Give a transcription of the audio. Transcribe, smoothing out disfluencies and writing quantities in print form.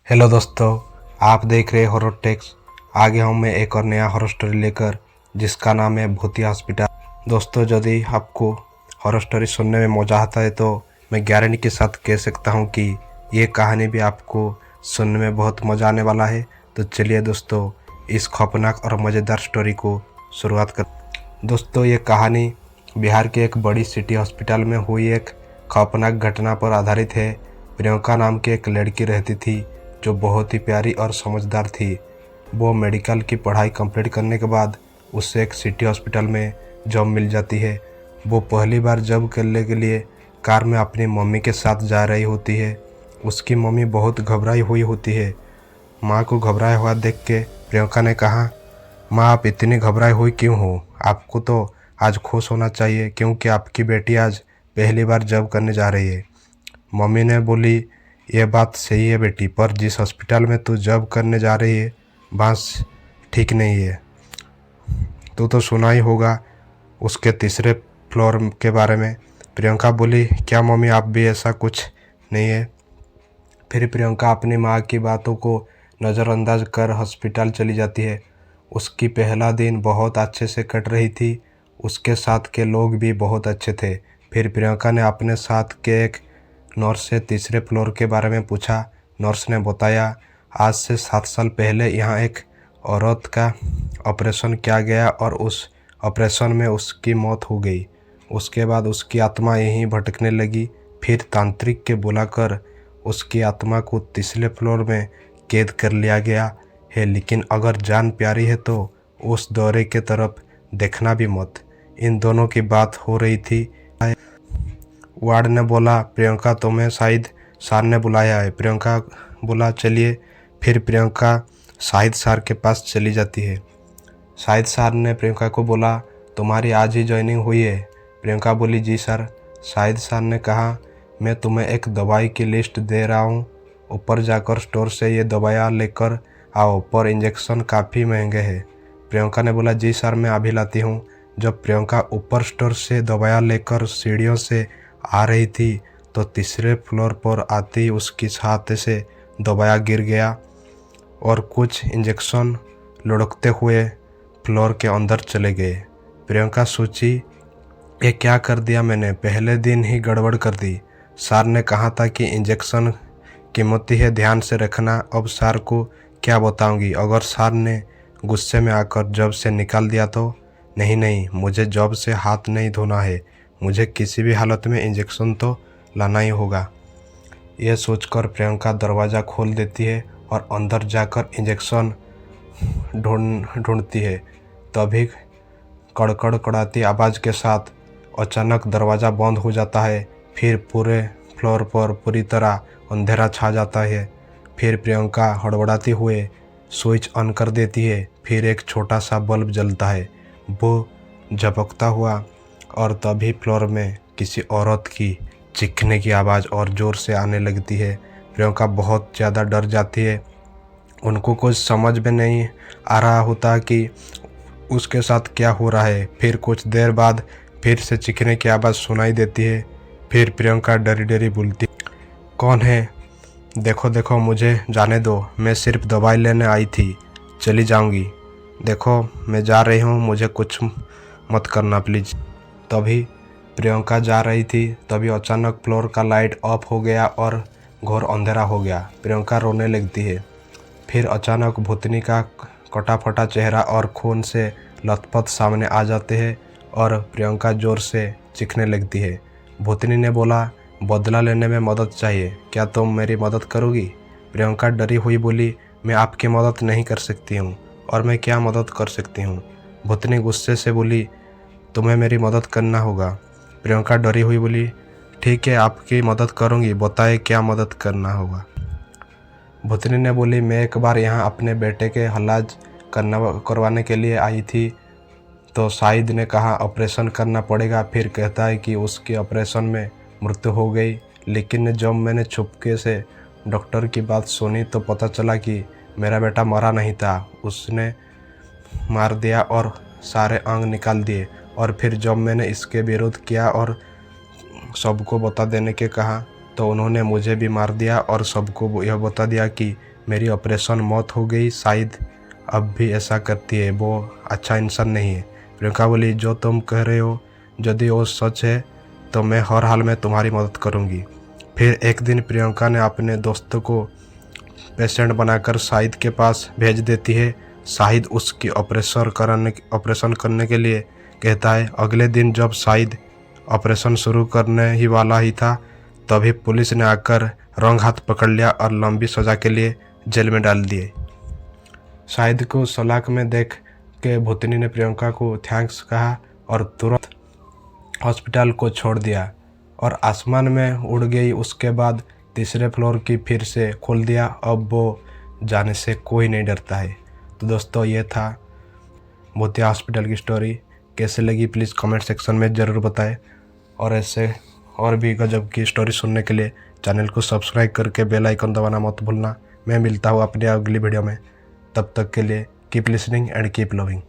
Hello दोस्तों, आप देख रहे हॉरर टेक्स। आगे हूँ मैं एक और नया हॉरर स्टोरी लेकर, जिसका नाम है भूतिया हॉस्पिटल। दोस्तों, यदि आपको हॉरर स्टोरी सुनने में मज़ा आता है तो मैं गारंटी के साथ कह सकता हूँ कि ये कहानी भी आपको सुनने में बहुत मज़ा आने वाला है। तो चलिए दोस्तों, इस खौफनाक और मज़ेदार स्टोरी को शुरुआत कर। दोस्तों, ये कहानी बिहार के एक बड़ी सिटी हॉस्पिटल में हुई एक खौफनाक घटना पर आधारित है। प्रियंका नाम की एक लड़की रहती थी जो बहुत ही प्यारी और समझदार थी। वो मेडिकल की पढ़ाई कंप्लीट करने के बाद उससे एक सिटी हॉस्पिटल में जॉब मिल जाती है। वो पहली बार जॉब करने के लिए कार में अपनी मम्मी के साथ जा रही होती है। उसकी मम्मी बहुत घबराई हुई होती है। माँ को घबराया हुआ देख के प्रियंका ने कहा, माँ, आप इतनी घबराई हुई क्यों हो? आपको तो आज खुश होना चाहिए क्योंकि आपकी बेटी आज पहली बार जॉब करने जा रही है। मम्मी ने बोली, ये बात सही है बेटी, पर जिस हॉस्पिटल में तू जॉब करने जा रही है बस ठीक नहीं है। तू तो सुना ही होगा उसके तीसरे फ्लोर के बारे में। प्रियंका बोली, क्या मम्मी, आप भी ऐसा कुछ नहीं है? फिर प्रियंका अपनी माँ की बातों को नज़रअंदाज कर हॉस्पिटल चली जाती है। उसकी पहला दिन बहुत अच्छे से कट रही थी। उसके साथ के लोग भी बहुत अच्छे थे। फिर प्रियंका ने अपने साथ के एक नर्स से तीसरे फ्लोर के बारे में पूछा। नर्स ने बताया, आज से 7 साल पहले यहाँ एक औरत का ऑपरेशन किया गया और उस ऑपरेशन में उसकी मौत हो गई। उसके बाद उसकी आत्मा यहीं भटकने लगी। फिर तांत्रिक के बुलाकर उसकी आत्मा को तीसरे फ्लोर में कैद कर लिया गया है, लेकिन अगर जान प्यारी है तो उस दौरे के तरफ देखना भी मत। इन दोनों की बात हो रही थी। वार्ड ने बोला, प्रियंका, तुम्हें शाहिद सर ने बुलाया है। प्रियंका बोला, चलिए। फिर प्रियंका शाहिद सर के पास चली जाती है। शाहिद सर ने प्रियंका को बोला, तुम्हारी आज ही ज्वाइनिंग हुई है? प्रियंका बोली, जी सर। शाहिद सर ने कहा, मैं तुम्हें एक दवाई की लिस्ट दे रहा हूँ, ऊपर जाकर स्टोर से ये दवाइयाँ लेकर आओ, पर इंजेक्शन काफ़ी महंगे हैं। प्रियंका ने बोला, जी सर, मैं अभी लाती हूँ। जब प्रियंका ऊपर स्टोर से दवाइयाँ लेकर सीढ़ियों से आ रही थी तो तीसरे फ्लोर पर आती उसकी हाथ से दवाइयाँ गिर गया और कुछ इंजेक्शन लुढ़कते हुए फ्लोर के अंदर चले गए। प्रियंका सोची, ये क्या कर दिया मैंने? पहले दिन ही गड़बड़ कर दी। सर ने कहा था कि इंजेक्शन कीमती है, ध्यान से रखना। अब सर को क्या बताऊंगी? अगर सर ने गुस्से में आकर जॉब से निकाल दिया तो? नहीं नहीं, मुझे जॉब से हाथ नहीं धोना है। मुझे किसी भी हालत में इंजेक्शन तो लाना ही होगा। यह सोचकर प्रियंका दरवाज़ा खोल देती है और अंदर जाकर इंजेक्शन ढूंढती है। तभी कड़कड़ कड़ाती आवाज़ के साथ अचानक दरवाज़ा बंद हो जाता है। फिर पूरे फ्लोर पर पूरी तरह अंधेरा छा जाता है। फिर प्रियंका हड़बड़ाती हुए स्विच ऑन कर देती है। फिर एक छोटा सा बल्ब जलता है, वो झपकता हुआ, और तभी फ्लोर में किसी औरत की चीखने की आवाज़ और ज़ोर से आने लगती है। प्रियंका बहुत ज़्यादा डर जाती है। उनको कुछ समझ में नहीं आ रहा होता कि उसके साथ क्या हो रहा है। फिर कुछ देर बाद फिर से चीखने की आवाज़ सुनाई देती है। फिर प्रियंका डरी डरी बोलती, कौन है? देखो देखो, मुझे जाने दो, मैं सिर्फ दवाई लेने आई थी, चली जाऊंगी। देखो, मैं जा रही हूँ, मुझे कुछ मत करना प्लीज़। तभी प्रियंका जा रही थी, तभी अचानक फ्लोर का लाइट ऑफ हो गया और घोर अंधेरा हो गया। प्रियंका रोने लगती है। फिर अचानक भूतनी का कटा फटा चेहरा और खून से लथपथ सामने आ जाते हैं और प्रियंका जोर से चीखने लगती है। भूतनी ने बोला, बदला लेने में मदद चाहिए, क्या तुम मेरी मदद करोगी? प्रियंका डरी हुई बोली, मैं आपकी मदद नहीं कर सकती हूँ। और मैं क्या मदद कर सकती हूँ? भूतनी गुस्से से बोली, तुम्हें मेरी मदद करना होगा। प्रियंका डरी हुई बोली, ठीक है, आपकी मदद करूँगी, बताए क्या मदद करना होगा। भूतनी ने बोली, मैं एक बार यहाँ अपने बेटे के इलाज करवाने के लिए आई थी, तो शाहिद ने कहा ऑपरेशन करना पड़ेगा। फिर कहता है कि उसकी ऑपरेशन में मृत्यु हो गई, लेकिन जब मैंने चुपके से डॉक्टर की बात सुनी तो पता चला कि मेरा बेटा मरा नहीं था, उसने मार दिया और सारे अंग निकाल दिए। और फिर जब मैंने इसके विरोध किया और सबको बता देने के कहा तो उन्होंने मुझे भी मार दिया और सबको यह बता दिया कि मेरी ऑपरेशन मौत हो गई, शायद अब भी ऐसा करती है, वो अच्छा इंसान नहीं है। प्रियंका बोली, जो तुम कह रहे हो यदि वो सच है तो मैं हर हाल में तुम्हारी मदद करूँगी। फिर एक दिन प्रियंका ने अपने दोस्तों को पेशेंट बनाकर शाहिद के पास भेज देती है। शाहिद उसकी ऑपरेशन करने के लिए कहता है। अगले दिन जब शाहिद ऑपरेशन शुरू करने ही वाला ही था तभी पुलिस ने आकर रंग हाथ पकड़ लिया और लंबी सज़ा के लिए जेल में डाल दिए। शाहिद को सलाख में देख के भूतनी ने प्रियंका को थैंक्स कहा और तुरंत हॉस्पिटल को छोड़ दिया और आसमान में उड़ गई। उसके बाद तीसरे फ्लोर की फिर से खोल दिया। अब वो जाने से कोई नहीं डरता है। तो दोस्तों, ये था भूतिया हॉस्पिटल की स्टोरी। कैसे लगी प्लीज़ कमेंट सेक्शन में ज़रूर बताएं और ऐसे और भी गजब की स्टोरी सुनने के लिए चैनल को सब्सक्राइब करके बेल आइकन दबाना मत भूलना। मैं मिलता हूँ अपनी अगली वीडियो में। तब तक के लिए keep listening and keep loving.